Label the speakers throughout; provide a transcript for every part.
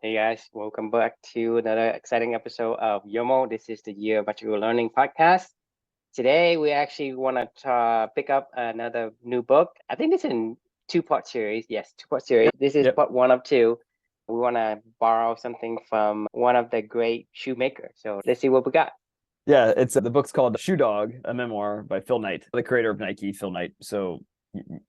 Speaker 1: Hey guys, welcome back to another exciting episode of YOML. This is the Year of Magical Learning podcast. Today, we actually want to pick up another new book. I think it's a two-part series. Yes, two-part series. This is
Speaker 2: Yep.
Speaker 1: part one of two. We want to borrow something from one of the great shoemakers. So let's see what we got.
Speaker 2: Yeah, it's the book's called Shoe Dog, a memoir by Phil Knight, the creator of Nike, Phil Knight. So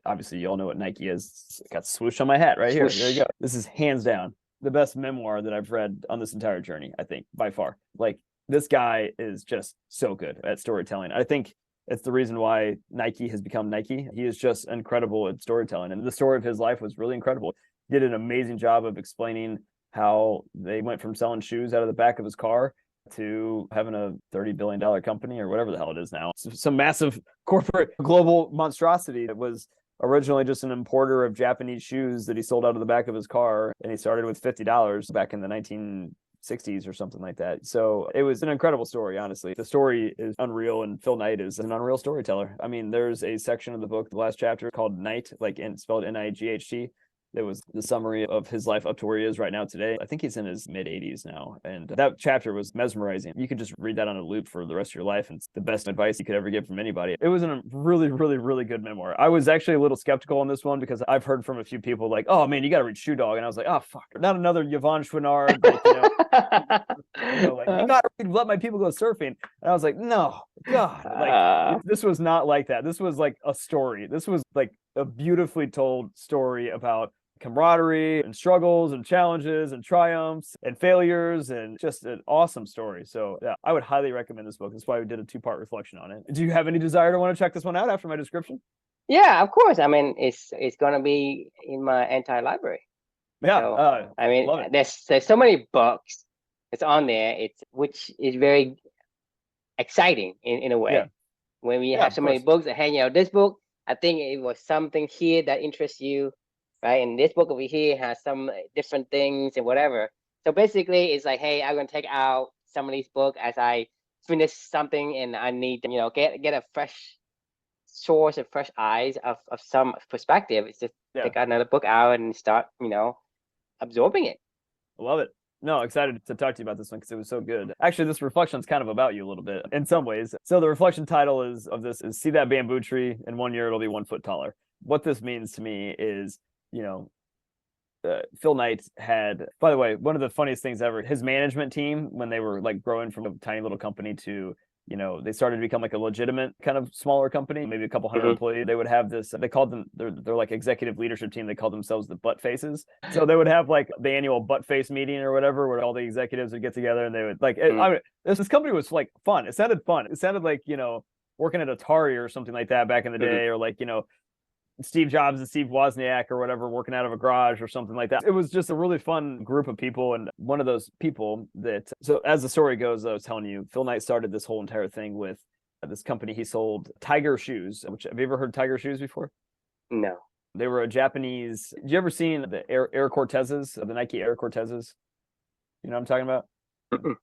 Speaker 2: obviously you all know what Nike is. It's got swoosh on my hat right here. There you
Speaker 1: Swoosh.
Speaker 2: go. This is hands down the best memoir that I've read on this entire journey, I think, by far. Like this guy is just so good at storytelling. I think it's the reason why Nike has become Nike. He is just incredible at storytelling. And the story of his life was really incredible. He did an amazing job of explaining how they went from selling shoes out of the back of his car to having a $30 billion company or whatever the hell it is now. Some massive corporate global monstrosity that was originally just an importer of Japanese shoes that he sold out of the back of his car. And he started with $50 back in the 1960s or something like that. So it was an incredible story, honestly. The story is unreal, and Phil Knight is an unreal storyteller. I mean, there's a section of the book, the last chapter, called Knight, like spelled Night. It was the summary of his life up to where he is right now today. I think he's in his mid 80s now. And that chapter was mesmerizing. You could just read that on a loop for the rest of your life. And it's the best advice you could ever get from anybody. It was a really, really, really good memoir. I was actually a little skeptical on this one because I've heard from a few people like, oh man, you got to read Shoe Dog. And I was like, oh, fuck, not another Yvonne Chouinard. Like, you got to let my people go surfing. And I was like, no, God, like this was not like that. This was like a story. This was like a beautifully told story about camaraderie and struggles and challenges and triumphs and failures, and just an awesome story. So yeah, I would highly recommend this book. That's why we did a two-part reflection on it. Do you have any desire to want to check this one out after my description?
Speaker 1: Yeah, of course. I mean, it's gonna be in my entire library.
Speaker 2: Yeah,
Speaker 1: So I mean,
Speaker 2: love it.
Speaker 1: there's so many books. It's on there. It's which is very exciting in a way.
Speaker 2: Yeah,
Speaker 1: When we
Speaker 2: yeah,
Speaker 1: have
Speaker 2: of
Speaker 1: so many
Speaker 2: course.
Speaker 1: books, hey, this book, I think it was something here that interests you, right? And this book over here has some different things and whatever. So basically, it's like, hey, I'm gonna take out some of these books as I finish something, and I need to, get a fresh source of fresh eyes of some perspective. It's just
Speaker 2: Yeah,
Speaker 1: take another book out and start, absorbing it.
Speaker 2: love it. No, excited to talk to you about this one because it was so good. Actually, this reflection is kind of about you a little bit in some ways. So the reflection title is see that bamboo tree in 1 year, it'll be 1 foot taller. What this means to me is, you know, Phil Knight had, by the way, one of the funniest things ever, his management team, when they were like growing from a tiny little company to, they started to become like a legitimate kind of smaller company, maybe a couple hundred
Speaker 1: Mm-hmm.
Speaker 2: employees. They would have this, they called them, they're like executive leadership team. They called themselves the butt faces. So they would have like the annual butt face meeting or whatever, where all the executives would get together and they would like, this company was like fun. It sounded fun. It sounded like, working at Atari or something like that back in the day, or like, Steve Jobs and Steve Wozniak or whatever working out of a garage or something like that. It was just a really fun group of people. And one of those people that, so as the story goes, I was telling you, Phil Knight started this whole entire thing with this company. He sold Tiger shoes, which, have you ever heard Tiger shoes before?
Speaker 1: No.
Speaker 2: They were a Japanese. Did you ever seen the Air Cortezes, the Nike Air Cortezes? You know what I'm talking about?
Speaker 1: Mm-mm.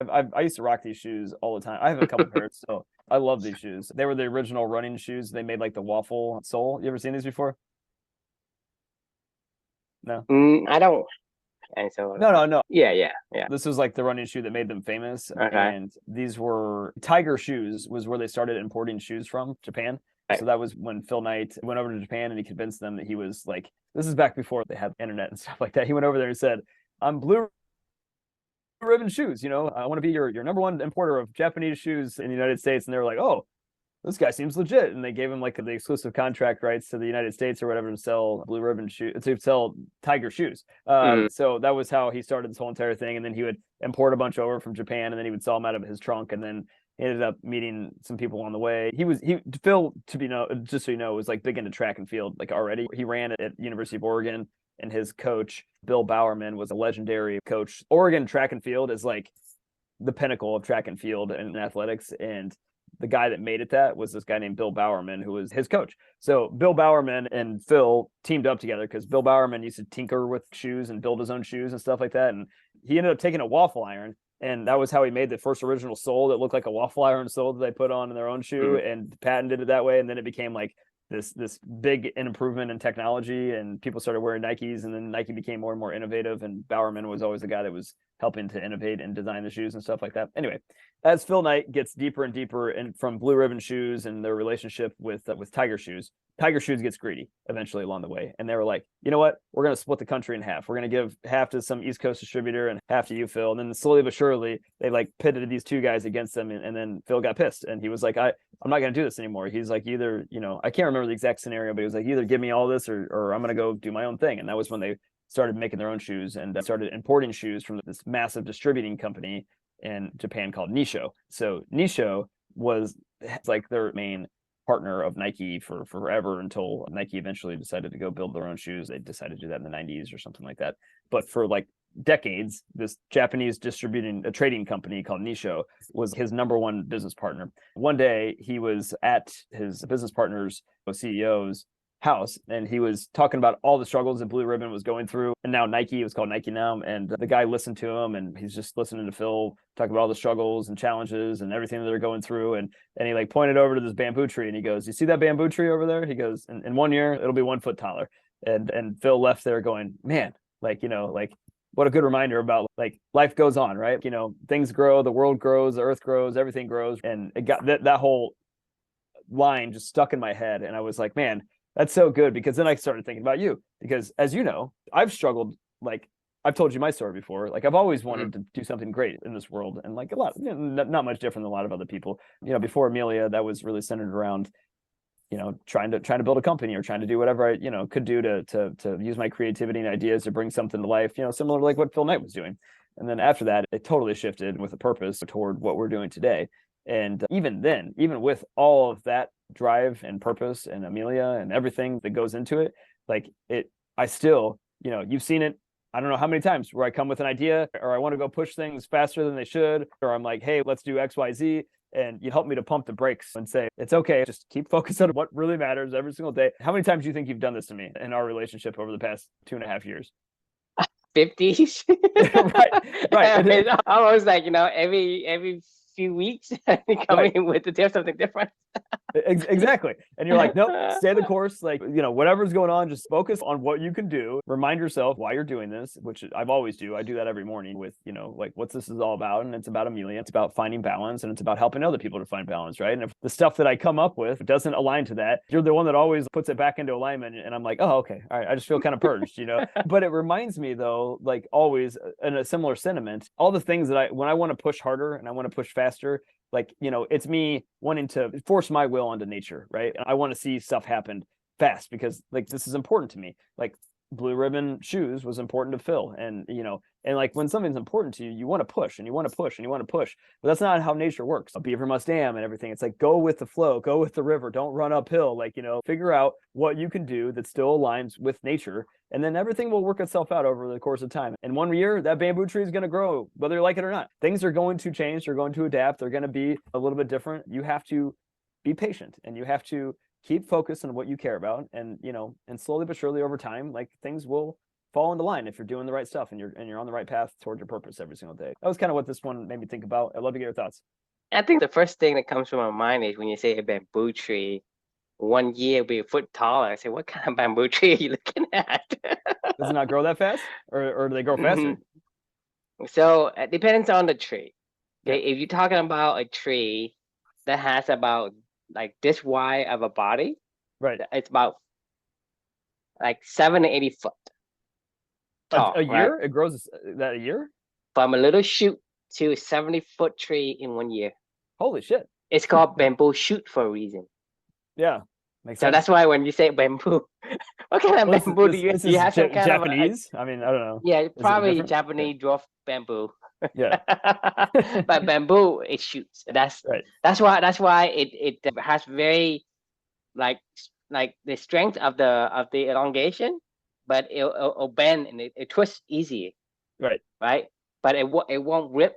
Speaker 2: I used to rock these shoes all the time. I have a couple pairs, so I love these shoes. They were the original running shoes. They made like the waffle sole. You ever seen these before? No.
Speaker 1: I don't. And so,
Speaker 2: No.
Speaker 1: yeah.
Speaker 2: This was like the running shoe that made them famous.
Speaker 1: Okay.
Speaker 2: And these were Tiger shoes was where they started importing shoes from Japan.
Speaker 1: Right.
Speaker 2: So that was when Phil Knight went over to Japan and he convinced them that he was like, this is back before they had internet and stuff like that. He went over there and said, I'm Blue Ribbon Shoes. I want to be your number one importer of Japanese shoes in the United States. And they were like, oh, this guy seems legit. And they gave him like the exclusive contract rights to the United States or whatever to sell Blue Ribbon shoes, to sell Tiger shoes. So that was how he started this whole entire thing. And then he would import a bunch over from Japan, and then he would sell them out of his trunk. And then he ended up meeting some people on the way. Phil, just so you know, was like big into track and field, like already. He ran at University of Oregon, and his coach, Bill Bowerman, was a legendary coach. Oregon track and field is like the pinnacle of track and field and athletics. And the guy that made it that was this guy named Bill Bowerman, who was his coach. So Bill Bowerman and Phil teamed up together because Bill Bowerman used to tinker with shoes and build his own shoes and stuff like that. And he ended up taking a waffle iron, and that was how he made the first original sole that looked like a waffle iron sole that they put on in their own shoe and patented it that way. And then it became like this big improvement in technology, and people started wearing Nikes, and then Nike became more and more innovative, and Bowerman was always the guy that was helping to innovate and design the shoes and stuff like that. Anyway, as Phil Knight gets deeper and deeper from Blue Ribbon shoes and their relationship with Tiger shoes, Tiger Shoes gets greedy eventually along the way. And they were like, you know what? We're going to split the country in half. We're going to give half to some East Coast distributor and half to you, Phil. And then slowly but surely, they like pitted these two guys against them. And then Phil got pissed. And he was like, I'm not going to do this anymore. He's like, either, I can't remember the exact scenario, but he was like, either give me all this or I'm going to go do my own thing. And that was when they started making their own shoes and started importing shoes from this massive distributing company in Japan called Nisho. So Nisho was like their main partner of Nike for forever until Nike eventually decided to go build their own shoes. They decided to do that in the 90s or something like that. But for like decades, this Japanese trading company called Nisho was his number one business partner. One day he was at his business partner's CEO's house, and he was talking about all the struggles that Blue Ribbon was going through, and now Nike, it was called Nike now, and the guy listened to him, and he's just listening to Phil talk about all the struggles and challenges and everything that they're going through, and he like pointed over to this bamboo tree, and he goes, you see that bamboo tree over there? He goes, in 1 year it'll be 1 foot taller. And Phil left there going, man, like what a good reminder about like life goes on, right? Things grow, the world grows, the earth grows, everything grows. And it got that whole line just stuck in my head, and I was like, man, that's so good, because then I started thinking about you, because as you know, I've struggled, like I've told you my story before, like I've always wanted to do something great in this world, and like a lot, not much different than a lot of other people. Before Amelia, that was really centered around, trying to build a company or trying to do whatever I, could do to use my creativity and ideas to bring something to life, similar to like what Phil Knight was doing. And then after that, it totally shifted with a purpose toward what we're doing today. And even then, even with all of that drive and purpose and Amelia and everything that goes into it, I still, you've seen it, I don't know how many times, where I come with an idea, or I want to go push things faster than they should, or I'm like, hey, let's do X, Y, Z. And you help me to pump the brakes and say, it's okay, just keep focused on what really matters every single day. How many times do you think you've done this to me in our relationship over the past 2.5 years?
Speaker 1: 50s.
Speaker 2: right.
Speaker 1: It's almost like, every few weeks coming with something different.
Speaker 2: Exactly. And you're like, nope, stay the course. Like, whatever's going on, just focus on what you can do. Remind yourself why you're doing this, which I've always do. I do that every morning with, like what's this is all about. And it's about Amelia. It's about finding balance, and it's about helping other people to find balance, right? And if the stuff that I come up with doesn't align to that, you're the one that always puts it back into alignment. And I'm like, oh, okay. All right. I just feel kind of purged, But it reminds me though, like always in a similar sentiment, all the things that when I want to push harder and I want to push faster, like, it's me wanting to force my will onto nature, right? And I want to see stuff happen fast, because like this is important to me. Like Blue Ribbon shoes was important to Phil, and like when something's important to you, you want to push and you want to push and you want to push, but that's not how nature works. A beaver must dam and everything. It's like, go with the flow, go with the river, don't run uphill. Like, figure out what you can do that still aligns with nature, and then everything will work itself out over the course of time. In 1 year, that bamboo tree is going to grow, whether you like it or not. Things are going to change, they're going to adapt, they're going to be a little bit different. You have to be patient, and you have to keep focused on what you care about, and and slowly but surely over time, like things will fall into line if you're doing the right stuff and you're on the right path towards your purpose every single day. That was kind of what this one made me think about. I'd love to get your thoughts.
Speaker 1: I think the first thing that comes to my mind is when you say a bamboo tree, 1 year will be a foot taller. I say, what kind of bamboo tree are you looking at?
Speaker 2: Does it not grow that fast, or do they grow faster?
Speaker 1: So it depends on the tree. Okay, if you're talking about a tree that has about like this wide of a body,
Speaker 2: right?
Speaker 1: It's about like 70 to 80 foot tall.
Speaker 2: A year?
Speaker 1: Right?
Speaker 2: It grows that a year?
Speaker 1: From a little shoot to a 70-foot tree in 1 year.
Speaker 2: Holy shit!
Speaker 1: It's called bamboo shoot for a reason.
Speaker 2: Yeah, makes
Speaker 1: so
Speaker 2: sense.
Speaker 1: that's why when you say bamboo, what kind of bamboo do you have? Some kind
Speaker 2: Japanese? I mean, I don't know.
Speaker 1: Yeah, probably Japanese dwarf bamboo.
Speaker 2: Yeah.
Speaker 1: But bamboo, it shoots. That's why it has very like the strength of the elongation, but it'll bend and it twists easy.
Speaker 2: Right.
Speaker 1: But it won't rip.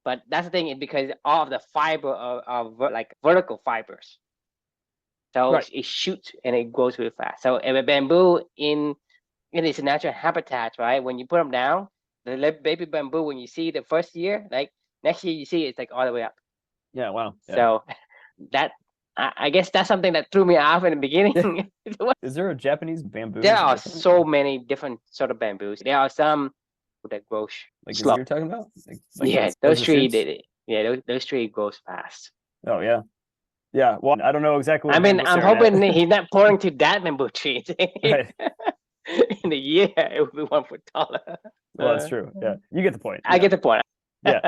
Speaker 1: But that's the thing, is because all of the fiber are like vertical fibers. So it shoots and it grows really fast. So if a bamboo in its natural habitat, right, when you put them down, the baby bamboo, when you see the first year, like next year you see it's like all the way up.
Speaker 2: Yeah, wow. Yeah.
Speaker 1: So I guess that's something that threw me off in the beginning.
Speaker 2: Is there a Japanese bamboo?
Speaker 1: There are
Speaker 2: different?
Speaker 1: so many different sort of bamboos. There are some that grow
Speaker 2: Like
Speaker 1: slow.
Speaker 2: you're talking about? Like
Speaker 1: Yeah, those trees. Those trees grows fast.
Speaker 2: Oh yeah. Yeah. Well, I don't know exactly what
Speaker 1: I mean,
Speaker 2: bamboo
Speaker 1: I'm
Speaker 2: staring
Speaker 1: hoping
Speaker 2: at.
Speaker 1: he's not pointing to that bamboo tree.
Speaker 2: Right.
Speaker 1: In a year, it will be 1 foot taller.
Speaker 2: Well, that's true. Yeah. You get the point.
Speaker 1: I get the point.
Speaker 2: Yeah.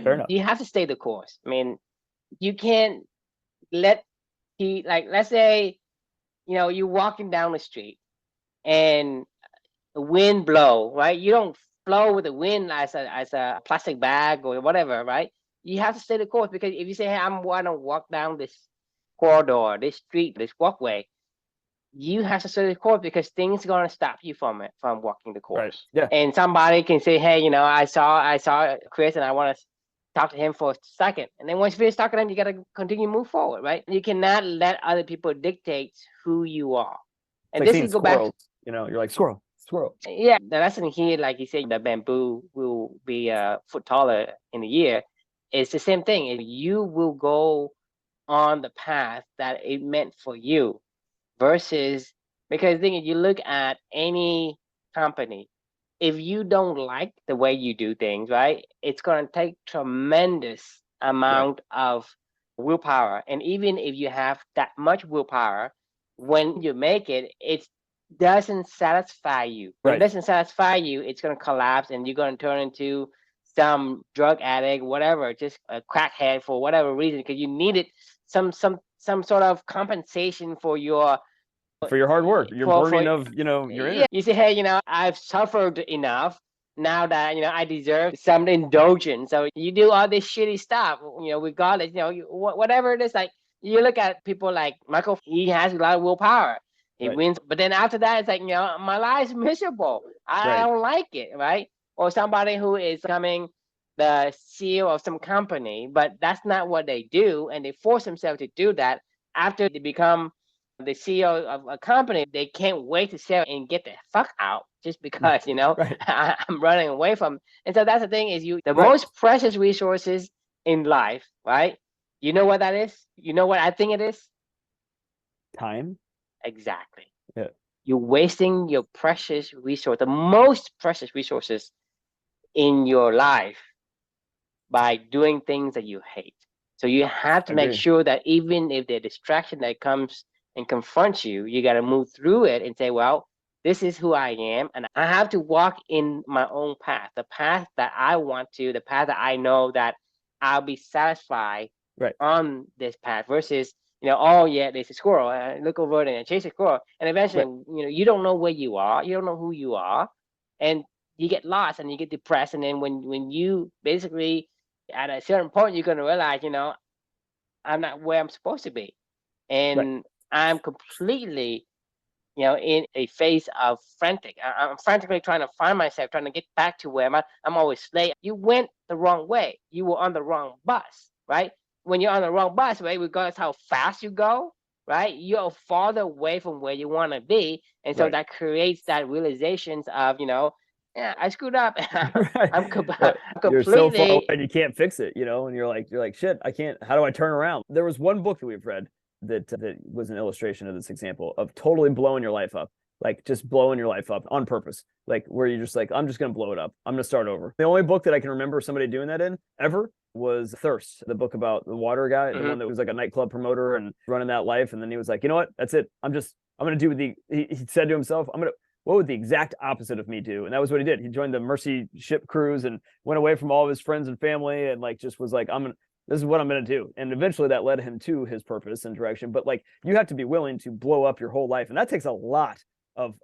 Speaker 2: Fair enough.
Speaker 1: You have to stay the course. I mean, you can't let let's say, you're walking down the street and the wind blow, right? You don't flow with the wind as a plastic bag or whatever, right? You have to stay the course, because if you say, hey, I'm going to walk down this corridor, this street, this walkway, you have to stay the course, because things are going to stop you from walking the course.
Speaker 2: Right. Yeah.
Speaker 1: And somebody can say, hey, I saw Chris and I want to talk to him for a second. And then once you finish talking to him, you got to continue move forward, right? You cannot let other people dictate who you are. And
Speaker 2: It's like
Speaker 1: this is go back.
Speaker 2: you're like squirrel.
Speaker 1: Yeah, the lesson here, like you said, the bamboo will be a foot taller in a year. It's the same thing. You will go on the path that it meant for you, versus, because then you look at any company, if you don't like the way you do things, right, it's going to take tremendous amount of willpower. And even if you have that much willpower, when you make it, it doesn't satisfy you. When it doesn't satisfy you, it's going to collapse and you're going to turn into some drug addict, whatever, just a crackhead for whatever reason, because you needed some sort of compensation for your
Speaker 2: hard work, your burning of your energy.
Speaker 1: You say, hey, I've suffered enough. Now that I deserve some indulgence. So you do all this shitty stuff, regardless, whatever it is. Like, you look at people like Michael, he has a lot of willpower. He wins, but then after that, it's like, my life's miserable. I don't like it, right? Or somebody who is becoming the CEO of some company, but that's not what they do, and they force themselves to do that. After they become the CEO of a company, they can't wait to sell and get the fuck out, just because I'm running away from. And so that's the thing, is the most precious resources in life, right? You know what that is? You know what I think it is?
Speaker 2: Time.
Speaker 1: Exactly.
Speaker 2: Yeah.
Speaker 1: You're wasting your precious resource, the most precious resources in your life, by doing things that you hate. So you have to make sure that even if the distraction that comes and confronts you, you got to move through it and say, well, this is who I am, and I have to walk in my own path, the path that I want to, the path that I know that I'll be satisfied on this path, versus, oh yeah, there's a squirrel, I look over it and I chase a squirrel, and eventually, you don't know where you are, you don't know who you are, and you get lost and you get depressed. And then when you basically, at a certain point, you're going to realize, I'm not where I'm supposed to be. And I'm completely, in a phase of I'm frantically trying to find myself, trying to get back to where I'm always late. You went the wrong way. You were on the wrong bus, right? When you're on the wrong bus, right, regardless how fast you go, right, you're farther away from where you want to be. And so that creates that realizations of, yeah, I screwed up. I'm completely.
Speaker 2: You're so far away and you can't fix it, and you're like, shit, I can't. How do I turn around? There was one book that we've read that was an illustration of this example of totally blowing your life up, like just blowing your life up on purpose, like where you're just like, I'm just gonna blow it up. I'm gonna start over. The only book that I can remember somebody doing that in ever was Thirst, the book about the water guy, the one that was like a nightclub promoter and running that life. And then he was like, you know what? That's it. I'm gonna do he said to himself, what would the exact opposite of me do? And that was what he did. He joined the Mercy ship cruise and went away from all of his friends and family, and like just was like, this is what I'm going to do. And eventually that led him to his purpose and direction. But like, you have to be willing to blow up your whole life. And that takes a lot of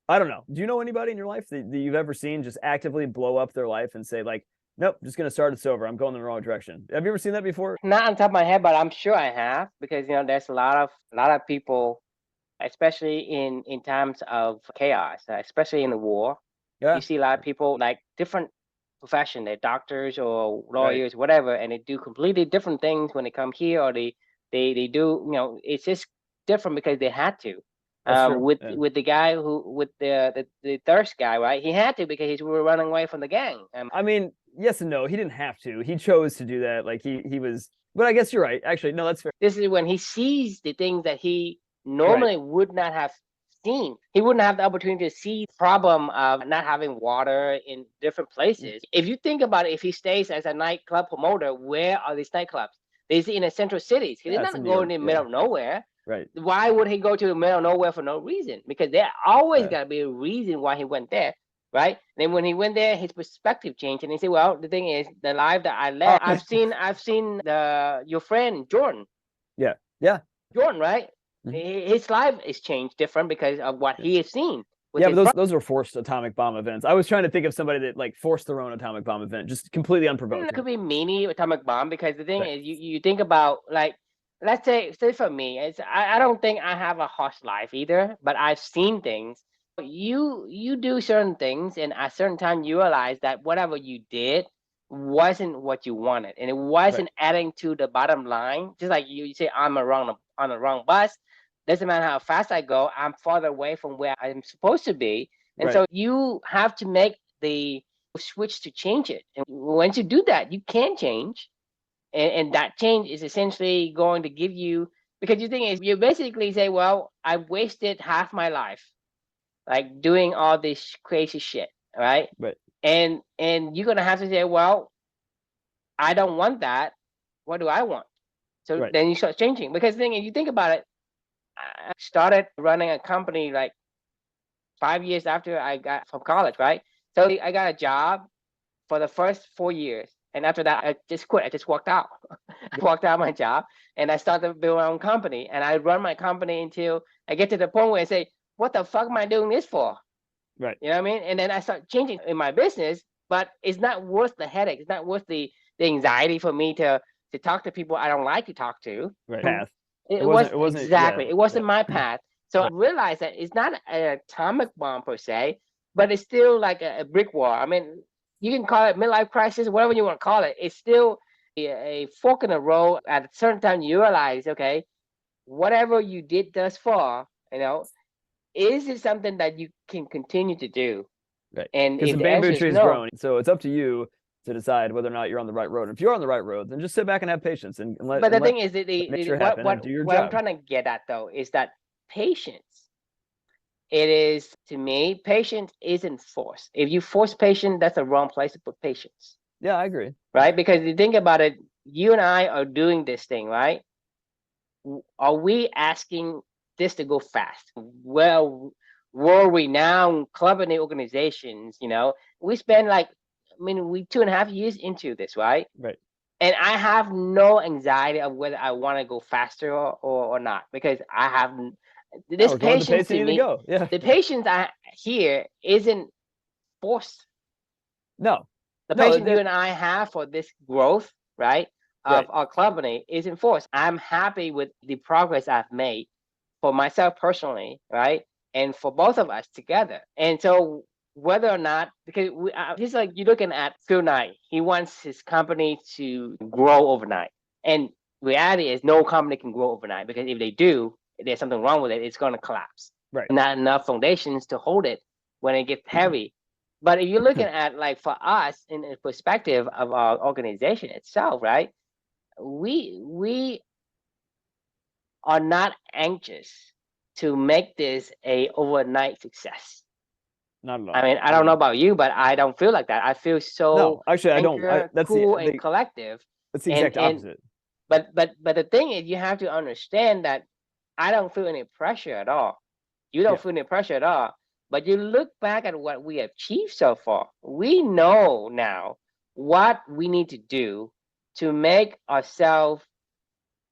Speaker 2: I don't know. Do you know anybody in your life that you've ever seen just actively blow up their life and say like, nope, just going to start this over. I'm going in the wrong direction. Have you ever seen that before?
Speaker 1: Not on top of my head, but I'm sure I have, because, there's a lot of people, especially in times of chaos, especially in the war. You see a lot of people, like different profession, they're doctors or lawyers, whatever, and they do completely different things when they come here, or they do, it's just different because they had to. With the guy with the thirst guy, right? He had to, because he was running away from the gang.
Speaker 2: I mean, yes and no. He didn't have to. He chose to do that. Like he was But I guess you're right. Actually, no, that's fair.
Speaker 1: This is when he sees the things that he
Speaker 2: Right.
Speaker 1: normally would not have seen. He wouldn't have the opportunity to see the problem of not having water in different places. If you think about it, if he stays as a nightclub promoter, where are these nightclubs? They're in the central cities. He's
Speaker 2: Yeah, it's
Speaker 1: not
Speaker 2: in New
Speaker 1: going
Speaker 2: York.
Speaker 1: in the
Speaker 2: Yeah.
Speaker 1: middle of nowhere.
Speaker 2: Right.
Speaker 1: Why would he go to the middle of nowhere for no reason? Because there always got to be a reason why he went there, right? Then when he went there, his perspective changed, and he said, "Well, the thing is, the life that I led, I've seen your friend Jordan,
Speaker 2: Yeah. Yeah.
Speaker 1: Jordan, right? His life is changed different because of what he has seen."
Speaker 2: Yeah, but those are forced atomic bomb events. I was trying to think of somebody that like forced their own atomic bomb event, just completely unprovoked.
Speaker 1: It could be mini atomic bomb, because the thing is, you think about, like, let's say for me, I don't think I have a harsh life either, but I've seen things. You do certain things, and at a certain time you realize that whatever you did wasn't what you wanted, and it wasn't adding to the bottom line. Just like you say, I'm on the wrong bus. Doesn't matter how fast I go, I'm farther away from where I'm supposed to be. And so you have to make the switch to change it. And once you do that, you can change. And that change is essentially going to give you, because the thing is, you basically say, well, I wasted half my life, like doing all this crazy shit, right? And you're gonna have to say, well, I don't want that. What do I want? So then you start changing. Because the thing is, you think about it, I started running a company like 5 years after I got from college, right? So I got a job for the first 4 years. And after that, I just quit. I just walked out. I walked out of my job, and I started to build my own company. And I run my company until I get to the point where I say, what the fuck am I doing this for?
Speaker 2: Right.
Speaker 1: You know what I mean? And then I start changing in my business, but it's not worth the headache. It's not worth the anxiety for me to talk to people I don't like to talk to.
Speaker 2: Right. Path.
Speaker 1: It wasn't exactly. It wasn't my path. So I realized that it's not an atomic bomb per se, but it's still like a brick wall. I mean, you can call it midlife crisis, whatever you want to call it. It's still a fork in the road. At a certain time, you realize, okay, whatever you did thus far, is it something that you can continue to do?
Speaker 2: Right.
Speaker 1: And
Speaker 2: because
Speaker 1: if
Speaker 2: the
Speaker 1: the
Speaker 2: bamboo
Speaker 1: answer
Speaker 2: tree
Speaker 1: is
Speaker 2: is
Speaker 1: no,
Speaker 2: growing, so it's up to you to decide whether or not you're on the right road. If you're on the right road, then just sit back and have patience and let.
Speaker 1: But the
Speaker 2: and let
Speaker 1: thing is,
Speaker 2: nature happen and do your
Speaker 1: what I'm
Speaker 2: job.
Speaker 1: trying to get at though is that patience. It is, to me, patience isn't force. If you force patience, that's the wrong place to put patience.
Speaker 2: Yeah, I agree.
Speaker 1: Right? Because you think about it, you and I are doing this thing, right? Are we asking this to go fast? Well, world-renowned club and organizations, we spend we 2.5 years into this, right?
Speaker 2: Right.
Speaker 1: And I have no anxiety of whether I want to go faster or not, because I have this patience to me.
Speaker 2: Yeah.
Speaker 1: The patience I here isn't forced.
Speaker 2: No.
Speaker 1: The patience you and I have for this growth, right, of our company isn't forced. I'm happy with the progress I've made for myself personally, right, and for both of us together. And so whether or not, because just like you're looking at Phil Knight, he wants his company to grow overnight. And reality is no company can grow overnight, because if they do, there's something wrong with it. It's going to collapse.
Speaker 2: Right.
Speaker 1: Not enough foundations to hold it when it gets heavy. But if you're looking at, like, for us, in the perspective of our organization itself, right, we are not anxious to make this a overnight success.
Speaker 2: Not at all.
Speaker 1: I mean, I don't know about you, but I don't feel like that. I feel so
Speaker 2: no, actually, I don't. That's
Speaker 1: cool and collective.
Speaker 2: That's the exact opposite.
Speaker 1: But the thing is, you have to understand that I don't feel any pressure at all. You don't feel any pressure at all. But you look back at what we have achieved so far. We know now what we need to do to make ourselves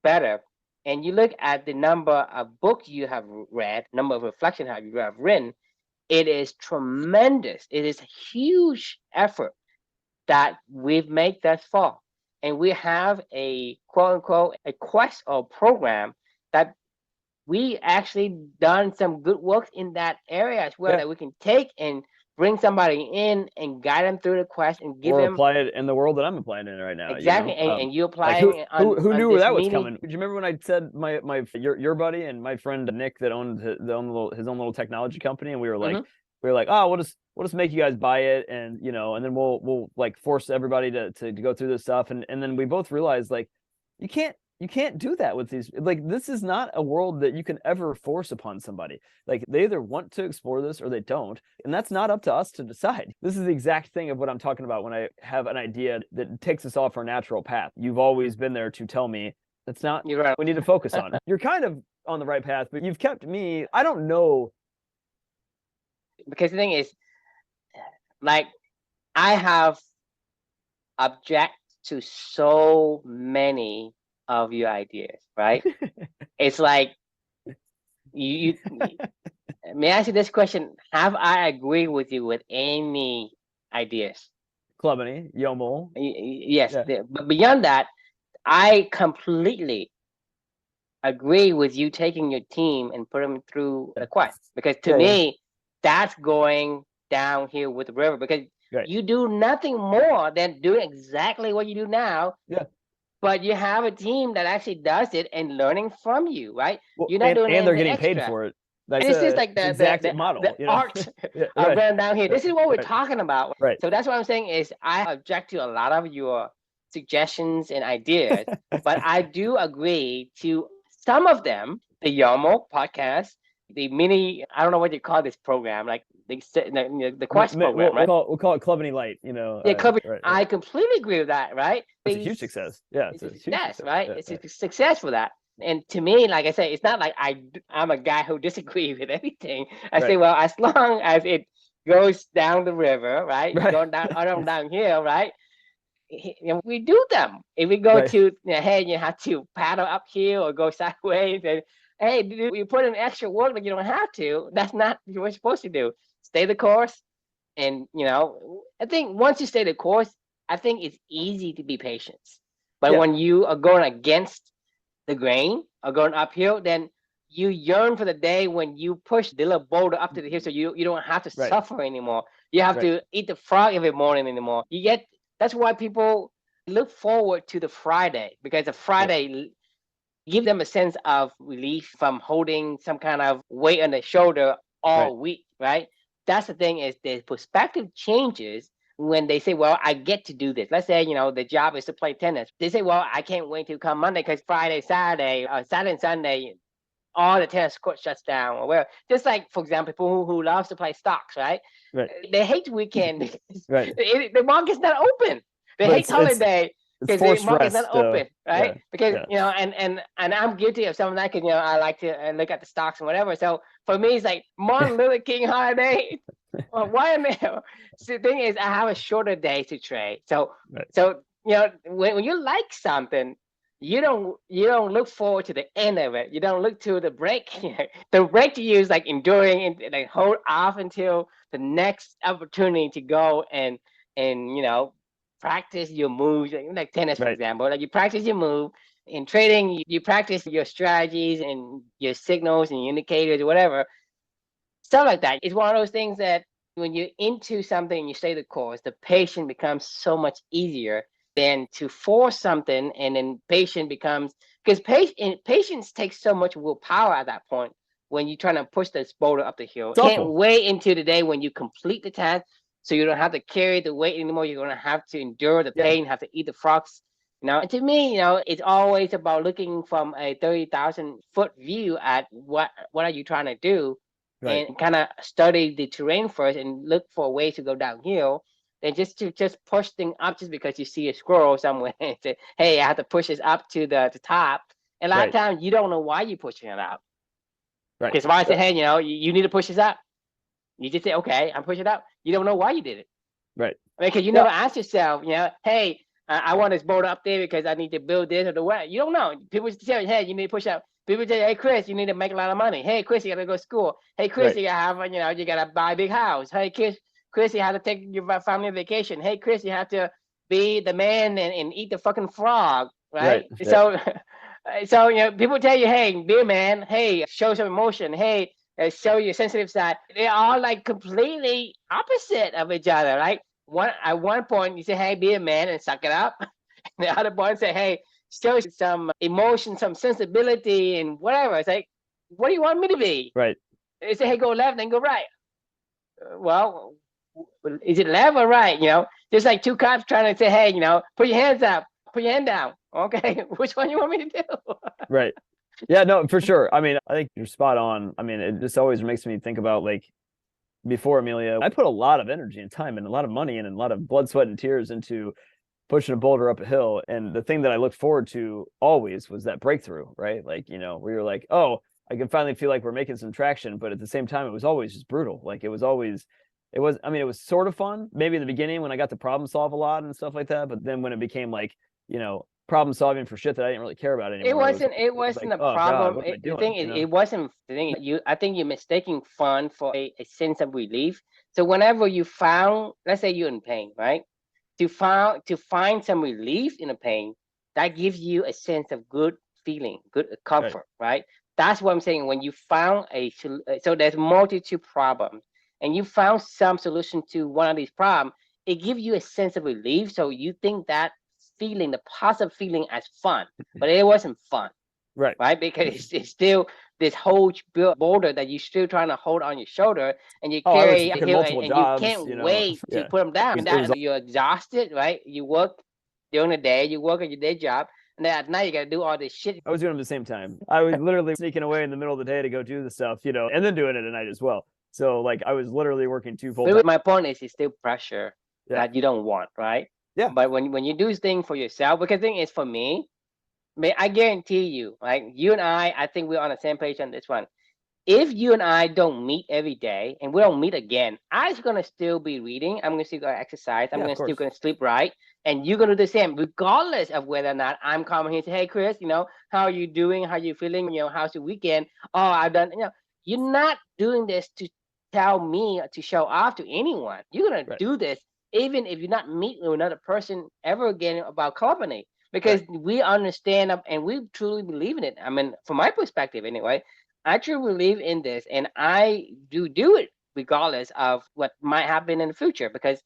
Speaker 1: better. And you look at the number of books you have read, number of reflections you have written, it is tremendous. It is a huge effort that we've made thus far. And we have a quote unquote a quest or program that we actually done some good work in that area as well, that we can take and bring somebody in and guide them through the quest and give them
Speaker 2: apply it in the world that I'm applying in right now.
Speaker 1: Exactly. And you apply
Speaker 2: like who knew where that was coming? Do you remember when I said your buddy and my friend Nick that owned his own little technology company, and we were like, oh, we'll just make you guys buy it, and and then we'll like force everybody to go through this stuff, and then we both realized, like, you can't do that with these. Like, this is not a world that you can ever force upon somebody. Like, they either want to explore this or they don't, and that's not up to us to decide. This is the exact thing of what I'm talking about when I have an idea that takes us off our natural path. You've always been there to tell me that's not
Speaker 1: You're right.
Speaker 2: we need to focus on. You're kind of on the right path, but you've kept me, I don't know.
Speaker 1: Because the thing is, like, I have object to so many of your ideas, right? It's like you may I ask you this question: have I agreed with you with any ideas?
Speaker 2: Clubany, YOML.
Speaker 1: Yes,
Speaker 2: Yeah.
Speaker 1: but beyond that, I completely agree with you taking your team and put them through the quest, because to me, that's going downhill with the river, because you do nothing more than doing exactly what you do now.
Speaker 2: Yeah.
Speaker 1: But you have a team that actually does it and learning from you, right?
Speaker 2: Well,
Speaker 1: You're not doing anything
Speaker 2: and they're getting
Speaker 1: extra.
Speaker 2: paid for it. That's
Speaker 1: this is like the
Speaker 2: model,
Speaker 1: the
Speaker 2: you know?
Speaker 1: art
Speaker 2: Yeah,
Speaker 1: of
Speaker 2: right.
Speaker 1: going down here. This is what we're talking about.
Speaker 2: Right.
Speaker 1: So that's what I'm saying is I object to a lot of your suggestions and ideas, but I do agree to some of them. The YOML podcast, the mini, I don't know what you call this program, like the quest program, right?
Speaker 2: We'll call it Clubany Light, you know.
Speaker 1: Yeah, Club.
Speaker 2: Right.
Speaker 1: I completely agree with that, right?
Speaker 2: It's a huge success. Yeah,
Speaker 1: it's a
Speaker 2: huge
Speaker 1: success, right?
Speaker 2: Yeah,
Speaker 1: It's a success for that. And to me, like I say, it's not like I'm a guy who disagrees with everything. I say, well, as long as it goes down the river, right? Going downhill, right? We do them. If we go to, hey, you have to paddle uphill or go sideways, and hey, you put in extra work that you don't have to. That's not what you're supposed to do. Stay the course. And, I think once you stay the course, I think it's easy to be patient. But when you are going against the grain or going uphill, then you yearn for the day when you push the little boulder up to the hill, so you don't have to suffer anymore. You have to eat the frog every morning anymore. That's why people look forward to the Friday, because the Friday give them a sense of relief from holding some kind of weight on the shoulder all week, right? That's the thing, is the perspective changes when they say, well, I get to do this. Let's say, the job is to play tennis. They say, well, I can't wait to come Monday because Friday, Saturday, Saturday and Sunday, all the tennis court shuts down. Or well, just like, for example, people who loves to play stocks, right? They hate the weekend because the market's not open. They hate holiday because the market's not open, right? Because and I'm guilty of some of that, because I like to look at the stocks and whatever. So for me, it's like Martin Luther King holiday. Well, why am I? So the thing is, I have a shorter day to trade. So when you like something, you don't look forward to the end of it. You don't look to the break. The break to you is like enduring and like hold off until the next opportunity to go and practice your moves, like tennis, for example. Like, you practice your move. In trading, you practice your strategies and your signals and your indicators or whatever. Stuff like that. It's one of those things that when you're into something and you stay the course, the patient becomes so much easier than to force something, and then patient becomes, because patience takes so much willpower at that point when you're trying to push this boulder up the hill. Can't wait into the day when you complete the task, so you don't have to carry the weight anymore. You're going to have to endure the pain, have to eat the frogs. And to me, it's always about looking from a 30,000 foot view at what are you trying to do, and kind of study the terrain first and look for ways to go downhill. Than just push things up just because you see a squirrel somewhere and say, hey, I have to push this up to the top. And a lot of times you don't know why you're pushing it up. Because if I say, hey, you need to push this up, you just say, okay, I'm pushing it up. You don't know why you did it. Because you never ask yourself, hey, I want this boulder up there because I need to build this or the what. You don't know. People say, hey, you need to push up. People say, hey, Chris, you need to make a lot of money. Hey, Chris, you got to go to school. Hey, Chris, you got to have, you got to buy a big house. Hey, Chris, you have to take your family vacation. Hey, Chris, you have to be the man and eat the fucking frog, right? So people tell you, hey, be a man. Hey, show some emotion. Hey, show your sensitive side. They're all like completely opposite of each other, right? At one point, you say, hey, be a man and suck it up. And the other point say, hey, show some emotion, some sensibility and whatever. It's like, what do you want me to be? They say, hey, go left and go right. Well, is it left or right? Just like two cops trying to say, hey, put your hands up. Put your hand down. Okay, which one you want me to do?
Speaker 2: Right. Yeah, no, for sure. I mean, I think you're spot on. I mean, it just always makes me think about like before Amelia, I put a lot of energy and time and a lot of money and a lot of blood, sweat, and tears into pushing a boulder up a hill. And the thing that I looked forward to always was that breakthrough, right? Like, where you're like, oh, I can finally feel like we're making some traction. But at the same time, it was always just brutal. Like it was it was sort of fun, maybe in the beginning when I got to problem solve a lot and stuff like that. But then when it became like, problem solving for shit that I didn't really care about anymore.
Speaker 1: It
Speaker 2: was
Speaker 1: wasn't
Speaker 2: like,
Speaker 1: a
Speaker 2: oh God,
Speaker 1: problem.
Speaker 2: what am I
Speaker 1: The
Speaker 2: doing?
Speaker 1: thing is, it wasn't the thing. I think you're mistaking fun for a sense of relief. So whenever you found, let's say you're in pain, right? To find some relief in the pain, that gives you a sense of good feeling, good comfort, right? That's what I'm saying. When you found so there's multitude problems, and you found some solution to one of these problems, it gives you a sense of relief. So you think that feeling, the positive feeling, as fun, but it wasn't fun, right? Because it's still this whole boulder that you're still trying to hold on your shoulder, and you
Speaker 2: I was
Speaker 1: carry
Speaker 2: working
Speaker 1: here,
Speaker 2: multiple
Speaker 1: and you
Speaker 2: jobs,
Speaker 1: can't wait to put them down.
Speaker 2: it was
Speaker 1: You're exhausted, right? You work during the day, you work at your day job, and then at night you got to do all this shit.
Speaker 2: I was doing them at the same time. I was literally sneaking away in the middle of the day to go do the stuff, and then doing it at night as well. So like I was literally working two full time.
Speaker 1: My point is, it's still pressure that you don't want, right?
Speaker 2: Yeah.
Speaker 1: But when you do things for yourself, because the thing is, for me, I guarantee you, like you and I think we're on the same page on this one. If you and I don't meet every day and we don't meet again, I'm gonna still be reading. I'm gonna still gonna exercise. I'm still gonna sleep right, and you're gonna do the same, regardless of whether or not I'm coming here and say, "Hey, Chris, how are you doing? How are you feeling? How's your weekend? Oh, I've done." You're not doing this to tell me to show off to anyone. You're gonna do this even if you're not meeting with another person ever again about company, because we understand and we truly believe in it. I mean, from my perspective, anyway. I truly believe in this, and I do it regardless of what might happen in the future, because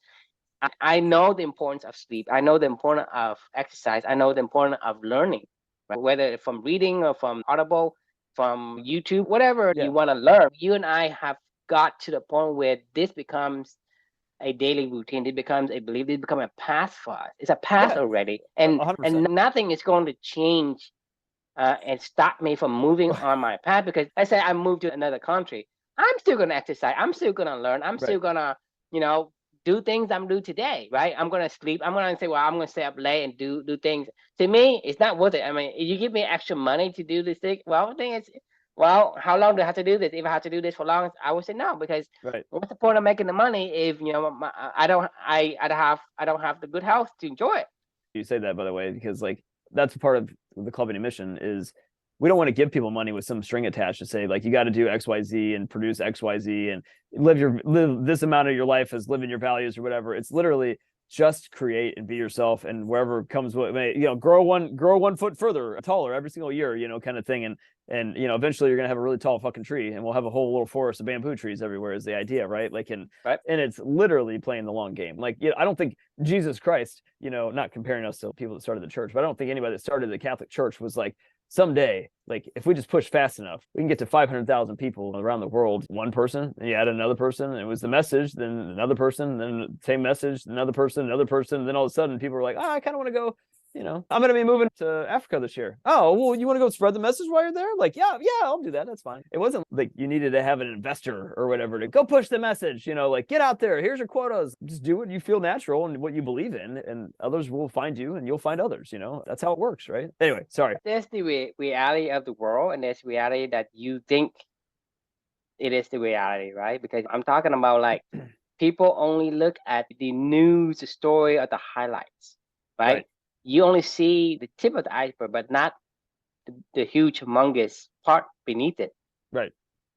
Speaker 1: I know the importance of sleep. I know the importance of exercise. I know the importance of learning, right? Whether from reading or from Audible, from YouTube, whatever you want to learn. You and I have got to the point where this becomes a daily routine. It becomes a belief. It becomes a path for us. It's a path already, and
Speaker 2: 100%.
Speaker 1: nothing is going to change and stop me from moving on my path. Because let's say I move to another country, I'm still gonna exercise. I'm still gonna learn. I'm still gonna, do things I'm doing today, right? I'm gonna sleep. I'm gonna say, well, I'm gonna stay up late and do things. To me, it's not worth it. I mean, if you give me extra money to do this thing, well, the thing is, well, how long do I have to do this? If I have to do this for long, I would say no, because what's the point of making the money if I don't have the good health to enjoy it?
Speaker 2: You say that, by the way, because like that's part of the clubbing mission is we don't want to give people money with some string attached to say like you got to do XYZ and produce XYZ and live this amount of your life as living your values or whatever. It's literally just create and be yourself, and wherever comes what grow one foot further taller every single year, kind of thing. And eventually you're gonna have a really tall fucking tree, and we'll have a whole little forest of bamboo trees everywhere is the idea, right? Like and it's literally playing the long game. Like I don't think Jesus Christ, not comparing us to people that started the church, but I don't think anybody that started the Catholic Church was like, someday, like if we just push fast enough, we can get to 500,000 people around the world. One person, and you add another person, and it was the message, then another person, then same message, another person, and then all of a sudden people were like, I kind of want to go, I'm going to be moving to Africa this year. Oh, well, you want to go spread the message while you're there? Like, yeah, I'll do that. That's fine. It wasn't like you needed to have an investor or whatever to go push the message, like get out there. Here's your quotas. Just do what you feel natural and what you believe in, and others will find you and you'll find others. That's how it works, right? Anyway, sorry.
Speaker 1: There's the reality of the world, and there's reality that you think it is the reality, right? Because I'm talking about like people only look at the news, the story, or the highlights, right? You only see the tip of the iceberg, but not the huge, humongous part beneath it.
Speaker 2: Right.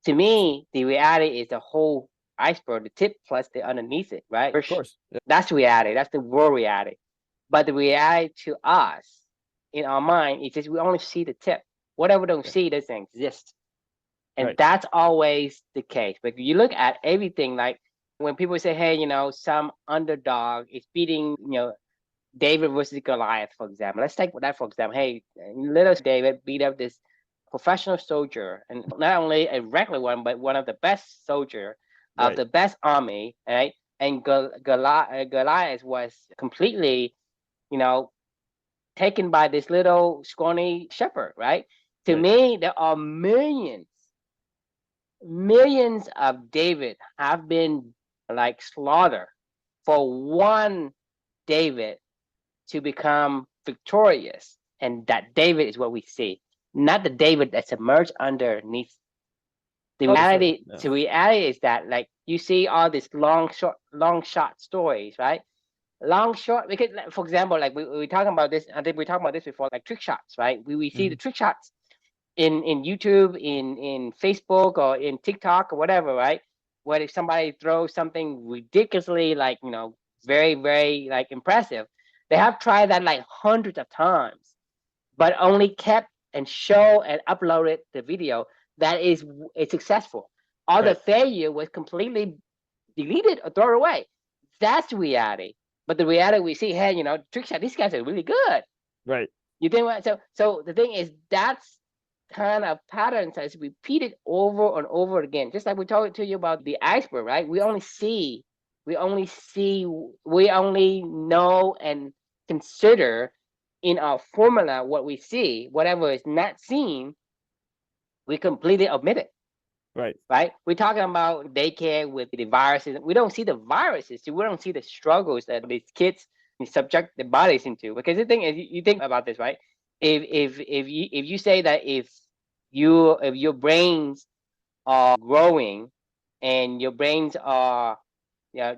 Speaker 1: To me, the reality is the whole iceberg, the tip plus the underneath it, right?
Speaker 2: Of course. Yeah.
Speaker 1: That's reality. That's the world reality. But the reality to us, in our mind, is just we only see the tip. Whatever we don't see doesn't exist. And that's always the case. But you look at everything, like when people say, hey, some underdog is beating, David versus Goliath, for example. Let's take that for example. Hey, little David beat up this professional soldier, and not only a regular one, but one of the best soldier of the best army, right? And Goliath was completely, taken by this little scrawny shepherd, right? To
Speaker 2: Right.
Speaker 1: me, there are millions of David have been like slaughtered for one David to become victorious. And that David is what we see, not the David that's emerged underneath. The
Speaker 2: Oh, for sure.
Speaker 1: reality,
Speaker 2: Yeah.
Speaker 1: the reality is that like you see all these long shot stories, right? Long short, because for example, like we talking about this, I think we talked about this before, like trick shots, right? We see the trick shots in YouTube, in Facebook, or in TikTok or whatever, right? Where if somebody throws something ridiculously like, very, very like impressive, they have tried that like hundreds of times, but only kept and show and uploaded the video that is successful. All the
Speaker 2: Right.
Speaker 1: failure was completely deleted or thrown away. That's reality. But the reality we see, hey, trick shot, these guys are really good.
Speaker 2: Right.
Speaker 1: You think what? So the thing is, that's kind of patterns that's repeated over and over again. Just like we talked to you about the iceberg, right? We only know and consider in our formula what we see. Whatever is not seen, we completely omit it.
Speaker 2: Right.
Speaker 1: Right? We're talking about daycare with the viruses. We don't see the viruses. We don't see the struggles that these kids subject their bodies into. Because the thing is, you think about this, right? If you say that if your brains are growing and your brains are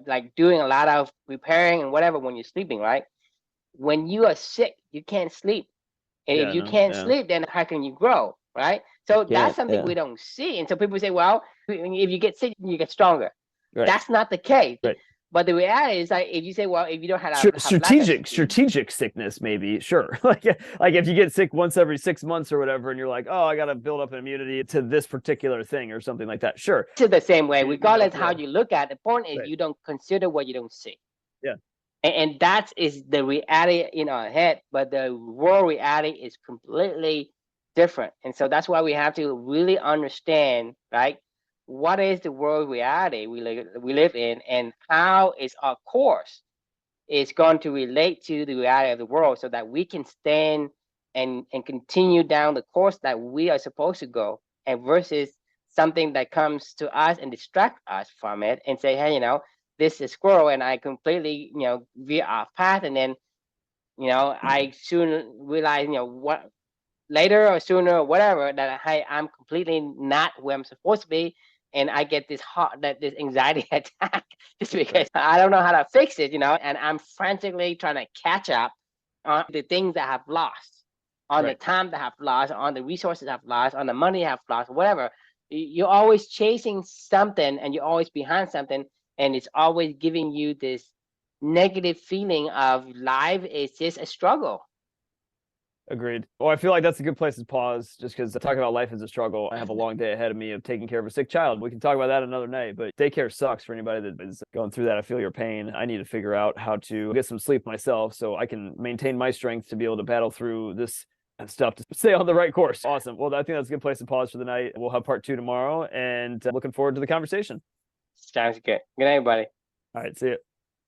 Speaker 1: like doing a lot of repairing and whatever when you're sleeping, right? When you are sick, you can't sleep. And if
Speaker 2: Yeah.
Speaker 1: you
Speaker 2: No.
Speaker 1: can't
Speaker 2: Yeah.
Speaker 1: sleep, then how can you grow, right? So that's
Speaker 3: Yeah,
Speaker 1: something
Speaker 3: yeah.
Speaker 1: we don't see. And so people say, well, if you get sick, you get stronger.
Speaker 2: Right.
Speaker 1: That's not the case.
Speaker 2: Right.
Speaker 1: But the reality is, like, if you say, well, if you don't have
Speaker 2: strategic sickness, maybe, sure. like if you get sick once every 6 months or whatever, and you're like, oh, I got to build up an immunity to this particular thing or something like that, sure.
Speaker 1: it's the same way, regardless how
Speaker 2: Yeah.
Speaker 1: you look at it. The point is,
Speaker 2: Right.
Speaker 1: you don't consider what you don't see.
Speaker 2: Yeah.
Speaker 1: And that is the reality in our head, but the world reality is completely different. And so that's why we have to really understand, right? What is the world reality we live in, and how is our course is going to relate to the reality of the world, so that we can stand and continue down the course that we are supposed to go, and versus something that comes to us and distract us from it and say, hey, this is squirrel, and I completely, veer off path, and then, I soon realize, what later or sooner or whatever, that hey, I'm completely not where I'm supposed to be, and I get this anxiety attack just because I don't know how to fix it, and I'm frantically trying to catch up on the things that I've lost, on the time that I've lost, on the resources I've lost, on the money I've lost, whatever. You're always chasing something, and you're always behind something, and it's always giving you this negative feeling of life is just a struggle.
Speaker 2: Agreed. Well, I feel like that's a good place to pause, just because talking about life is a struggle. I have a long day ahead of me of taking care of a sick child. We can talk about that another night, but daycare sucks for anybody that is going through that. I feel your pain. I need to figure out how to get some sleep myself so I can maintain my strength to be able to battle through this stuff to stay on the right course. Awesome. Well, I think that's a good place to pause for the night. We'll have part 2 tomorrow, and looking forward to the conversation.
Speaker 1: Sounds good. Good night, everybody.
Speaker 2: All right. See you.